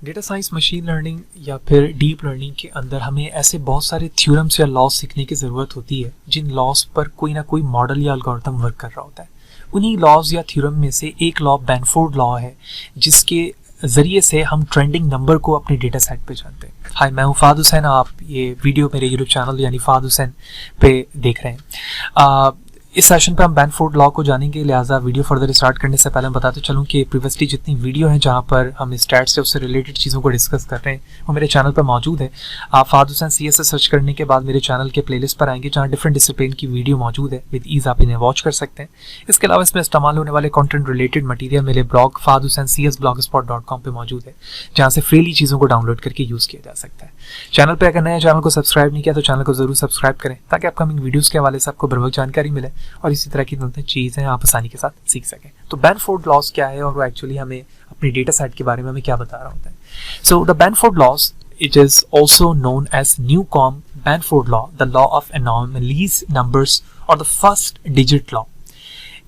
Data science, machine learning या फिर deep learning के अंदर हमें ऐसे बहुत सारे थ्योरम्स या लॉज सीखने की ज़रूरत होती है जिन लॉज पर कोई ना कोई मॉडल या एल्गोरिथम वर्क कर रहा होता है। उन्हीं लॉज या थ्योरम में से एक लॉ बेनफोर्ड लॉ है जिसके ज़रिए से हम ट्रेंडिंग नंबर को अपने डेटा सेट पे जानते हैं। हाय, मैं हूँ फ़ाद हुसैन। आप ये वीडियो मेरे यूट्यूब चैनल यानी फ़ाद हुसैन पे देख रहे हैं। इस सेशन पे हम बेनफोर्ड लॉ को जानेंगे, लिहाजा वीडियो फर्दर स्टार्ट करने से पहले मैं बताते चलूँ कि प्रीवियसली जितनी वीडियो हैं जहाँ पर हम स्टैट्स से उससे रिलेटेड चीज़ों को डिस्कस कर रहे हैं वो मेरे चैनल पर मौजूद है। आप फ़ाद हुसैन CS से सर्च करने के बाद मेरे चैनल के प्लेलिस्ट पर आएंगे जहाँ डिफरेंट डिसिप्लिन की वीडियो मौजूद है। विद ईज़ आप इन्हें वॉच कर सकते हैं। इसके अलावा इसमें इस्तेमाल होने वाले कॉन्टेंट रिलेटेड मटीरियल मेरे ब्लॉग fahadhusaincs.blogspot.com पर मौजूद है, जहाँ से फ्रीली चीज़ों को डाउनलोड करके यूज़ किया जा सकता है। चैनल पर अगर नया चैनल को सब्सक्राइब नहीं किया तो चैनल को जरूर सब्सक्राइब करें ताकि अपकमिंग वीडियोज़ के हवाले से आपको बराबर जानकारी मिले और इसी तरह की चीज़ें आप आसानी के साथ सीख सकें। तो बेनफोर्ड लॉज क्या है और वो एक्चुअली हमें अपने डेटा सेट के बारे में हमें क्या बता रहा होता है। So the Benford laws, it is also known as Newcomb-Benford law, the law of anomalous numbers, or the first digit law,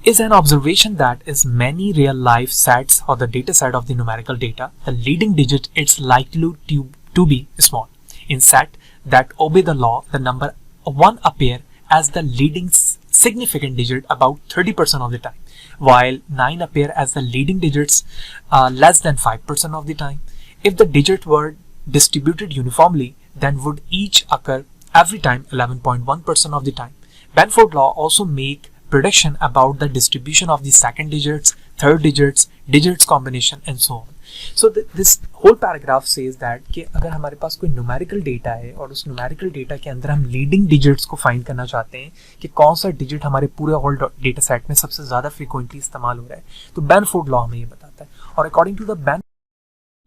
is an observation that is many real life sets or the data set of the numerical data, the leading digit is likely to be small. In set that obey the law, the number 1 appear as the leading significant digit about 30% of the time, while 9 appear as the leading digits less than 5% of the time. If the digits were distributed uniformly, then would each occur every time 11.1% of the time. Benford law also make prediction about the distribution of the second digits, third digits, digits combination and so on. So this whole paragraph says that कि अगर हमारे पास कोई numerical data है और उस numerical data के अंदर हम लीडिंग डिजिट्स को फाइंड करना चाहते हैं कि कौन सा डिजिट हमारे पूरे होल डेटा सेट में सबसे ज़्यादा फ्रीक्वेंटली इस्तेमाल हो रहा है, तो बेनफोर्ड लॉ हमें ये बताता है। और अकॉर्डिंग टू द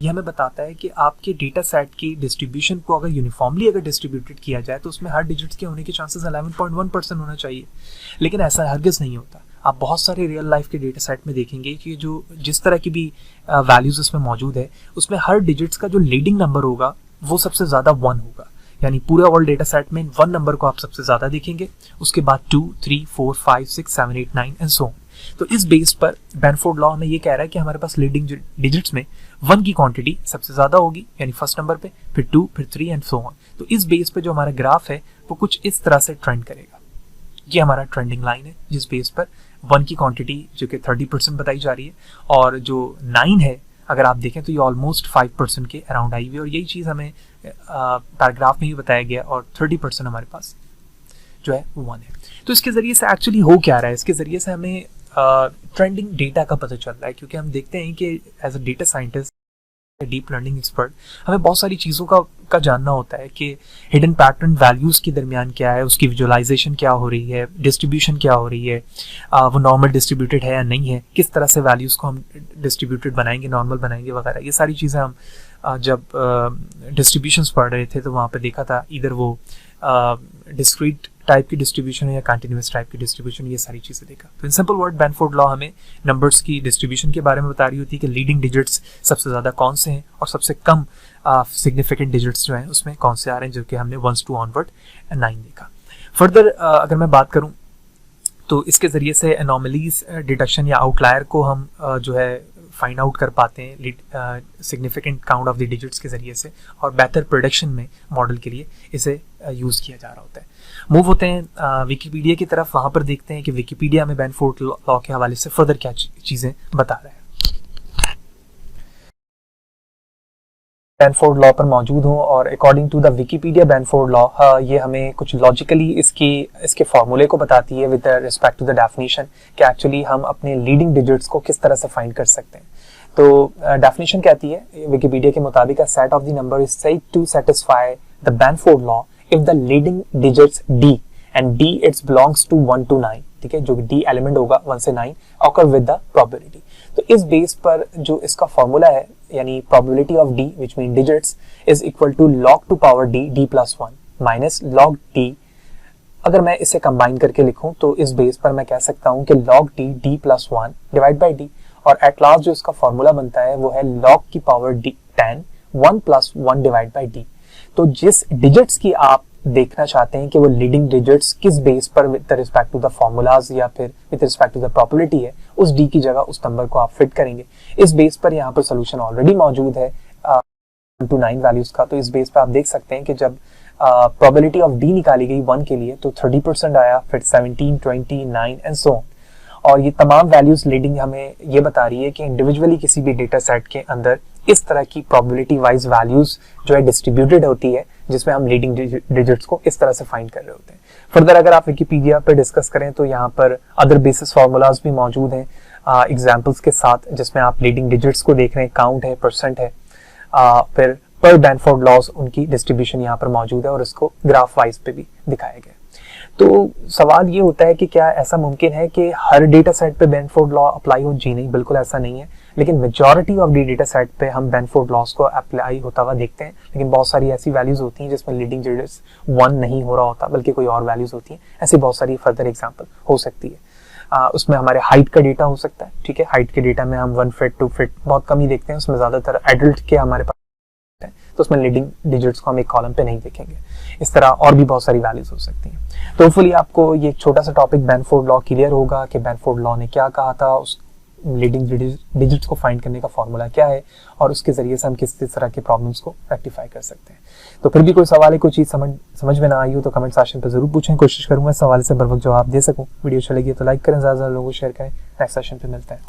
ये हमें बताता है कि आपके डेटा सेट की डिस्ट्रीब्यूशन को अगर यूनिफॉर्मली अगर डिस्ट्रीब्यूटेड किया जाए तो उसमें हर डिजिट्स के होने के चांसेस 11.1% होना चाहिए, लेकिन ऐसा हरगिज़ नहीं होता। आप बहुत सारे रियल लाइफ के डेटा सेट में देखेंगे कि जो जिस तरह की भी वैल्यूज़ उसमें मौजूद है उसमें हर डिजिट्स का जो लीडिंग नंबर होगा वो सबसे ज़्यादा 1 होगा, यानी पूरे ऑल डेटा सेट में 1 नंबर को आप सबसे ज़्यादा देखेंगे, उसके बाद 2, 3, 4, 5, 6, 7, 8, 9 एंड सो ऑन। तो इस बेस पर बेनफोर्ड लॉ हमें ये कह रहा है कि हमारे पास लीडिंग डिजिट्स में 1 की क्वांटिटी सबसे ज़्यादा होगी, यानी फर्स्ट नंबर पे, फिर 2, फिर 3 एंड सो ऑन। तो इस बेस पे जो हमारा ग्राफ है वो कुछ इस तरह से ट्रेंड करेगा। ये हमारा ट्रेंडिंग लाइन है जिस बेस पर 1 की क्वांटिटी जो कि 30% बताई जा रही है और जो 9 है अगर आप देखें तो ये ऑलमोस्ट 5% के अराउंड आई हुई है और यही चीज़ हमें पैराग्राफ में भी बताया गया और 30% हमारे पास जो है 1 है। तो इसके ज़रिए से एक्चुअली हो क्या रहा है, इसके ज़रिए से हमें ट्रेंडिंग डेटा का पता चल रहा है, क्योंकि हम देखते हैं कि as a data scientist, deep learning expert, हमें बहुत सारी चीज़ों का जानना होता है कि हिडन पैटर्न वैल्यूज़ के दरमियान क्या है, उसकी विजुअलाइजेशन क्या हो रही है, डिस्ट्रीब्यूशन क्या हो रही है, वो नॉर्मल डिस्ट्रीब्यूटेड है या नहीं है, किस तरह से वैल्यूज़ को हम डिस्ट्रीब्यूटेड बनाएंगे, नॉर्मल बनाएंगे वगैरह। ये सारी चीज़ें हम जब डिस्ट्रीब्यूशंस पढ़ रहे थे तो वहाँ पे देखा था इधर वो डिस्क्रीट टाइप की डिस्ट्रीब्यूशन है या कंटिन्यूस टाइप की डिस्ट्रीब्यूशन, ये सारी चीज़ें देखा। तो in simple word Benford law हमें नंबर्स की डिस्ट्रीब्यूशन के बारे में बता रही होती है कि लीडिंग डिजिट्स सबसे ज़्यादा कौन से हैं और सबसे कम सिग्निफिकेंट डिजिट्स जो हैं उसमें कौन से आ रहे हैं, जो कि हमने 1 to ऑनवर्ड 9 देखा। फर्दर अगर मैं बात करूँ तो इसके ज़रिए से एनोमलीज डिटेक्शन या आउटलायर को हम जो है फाइंड आउट कर पाते हैं significant count of the digits के ज़रिए से, और बेहतर प्रोडक्शन में मॉडल के लिए इसे यूज़ किया जा रहा होता है। मूव होते हैं विकीपीडिया की तरफ, वहाँ पर देखते हैं कि विकीपीडिया में बेनफोर्ड लॉ के हवाले से फर्दर क्या चीज़ें बता रहा है। बेनफोर्ड लॉ पर मौजूद हूँ और according to the Wikipedia Benford law ये हमें कुछ लॉजिकली इसके फॉर्मूले को बताती है with respect to the definition कि एक्चुअली हम अपने लीडिंग डिजिट्स को किस तरह से फाइंड कर सकते हैं। तो डेफिनेशन कहती है विकीपीडिया के मुताबिक set of the number is said to satisfy the Benford law if the leading digits d and d it belongs to 1 to 9, ठीक है, जो d एलिमेंट होगा 1 से 9 occur with the probability। तो इस बेस पर जो इसका फॉर्मूला है यानी probability of d which mean digits is equal to log to power d plus 1 minus log d। अगर मैं इसे कंबाइन करके लिखूं तो इस बेस पर मैं कह सकता हूं कि log d plus 1 divide by d, और एट लास्ट जो इसका फॉर्मूला बनता है वो है log की power 10 1 plus 1 divide by d। तो जिस डिजिट्स की आप देखना चाहते हैं कि वो लीडिंग डिजिट्स किस बेस पर with respect to the formulas या फिर with respect to the probability है, उस डी की जगह उस नंबर को आप फिट करेंगे। इस बेस पर यहाँ पर सोल्यूशन ऑलरेडी मौजूद है। टू 9 वैल्यूज का। तो इस बेस पे आप देख सकते हैं कि जब प्रोबेबिलिटी ऑफ डी निकाली गई 1 के लिए तो 30% आया, फिर 17, 20, 9 एंड सो ऑन। और ये तमाम वैल्यूज लीडिंग हमें ये बता रही है कि इंडिविजुअली किसी भी डेटा सेट के अंदर इस तरह की प्रोबेबिलिटी वाइज वैल्यूज जो है डिस्ट्रीब्यूटेड होती है, जिसमें हम लीडिंग डिजिट्स को इस तरह से फाइंड कर रहे होते हैं। फर्दर अगर आप विकिपीडिया पे डिस्कस करें तो यहाँ पर अदर बेसिस फार्मूलाज भी मौजूद हैं एग्जाम्पल्स के साथ, जिसमें आप लीडिंग डिजिट्स को देख रहे हैं, काउंट है, परसेंट है, फिर पर बैनफोर्ड लॉज उनकी डिस्ट्रीब्यूशन यहाँ पर मौजूद है और इसको ग्राफ वाइज पे भी दिखाया गया। तो सवाल ये होता है कि क्या ऐसा मुमकिन है कि हर डेटा सेट पे बैनफोर्ड लॉ अप्लाई हो? जी नहीं, बिल्कुल ऐसा नहीं है। लेकिन majority of the data set पे हम बैनफोर्ड लॉस को अप्लाई होता हुआ देखते हैं। लेकिन बहुत सारी ऐसी वैल्यूज होती हैं जिसमें लीडिंग डिजिट्स 1 नहीं हो रहा होता, बल्कि कोई और वैल्यूज होती हैं। ऐसी बहुत सारी फर्दर एग्जाम्पल हो सकती है। उसमें हमारे हाइट का डेटा हो सकता है, ठीक है। हाइट के डेटा में हम 1 फीट 2 फीट बहुत कम ही देखते हैं, उसमें ज्यादातर एडल्ट के हमारे पास है, तो उसमें लीडिंग डिजिट्स को हम एक कॉलम पे नहीं देखेंगे। इस तरह और भी बहुत सारी वैल्यूज हो सकती हैं। तो होपफुली आपको ये एक छोटा सा टॉपिक बैनफोर्ड लॉ क्लियर होगा कि बैनफोर्ड लॉ ने क्या कहा था, उस लीडिंग डिजिट्स को फाइंड करने का फॉर्मूला क्या है और उसके जरिए से हम किस तरह के प्रॉब्लम्स को रेक्टिफाई कर सकते हैं। तो फिर भी कोई सवाल है, कोई चीज समझ में ना आई हो तो कमेंट सेक्शन पर जरूर पूछें, कोशिश करूंगा इस सवाल से बर वक्त जवाब दे सकूं। वीडियो अच्छी लगी तो लाइक करें, ज्यादा लोगों को शेयर करें। नेक्स्ट सेशन पे मिलते हैं।